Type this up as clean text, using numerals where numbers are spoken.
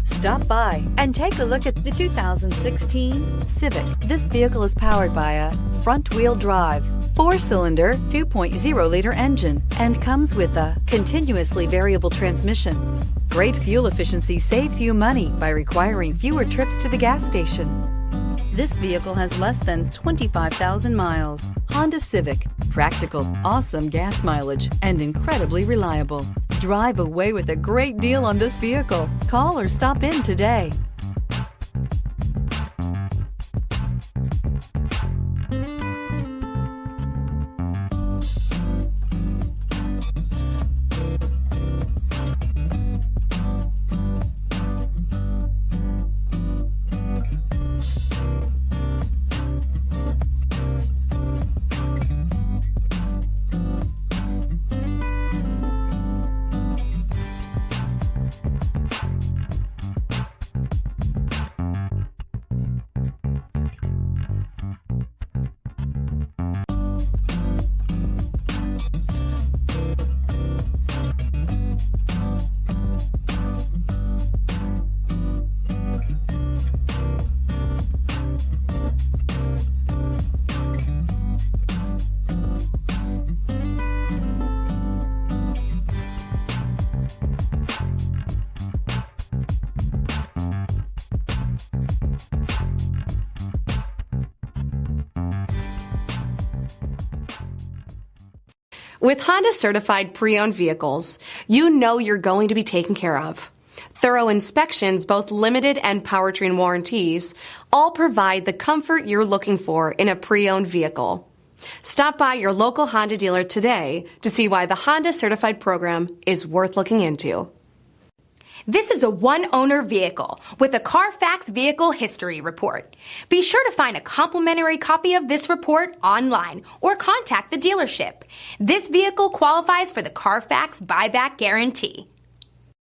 Stop by and take a look at the 2016 Civic. This vehicle is powered by a front-wheel drive, 4-cylinder, 2.0-liter engine and comes with a continuously variable transmission. Great fuel efficiency saves you money by requiring fewer trips to the gas station. This vehicle has less than 25,000 miles. Honda Civic. Practical, awesome gas mileage, and incredibly reliable. Drive away with a great deal on this vehicle. Call or stop in today. With Honda certified pre-owned vehicles, you know you're going to be taken care of. Thorough inspections, both limited and powertrain warranties, all provide the comfort you're looking for in a pre-owned vehicle. Stop by your local Honda dealer today to see why the Honda certified program is worth looking into. This is a one-owner vehicle with a Carfax Vehicle History Report. Be sure to find a complimentary copy of this report online or contact the dealership. This vehicle qualifies for the Carfax Buyback Guarantee.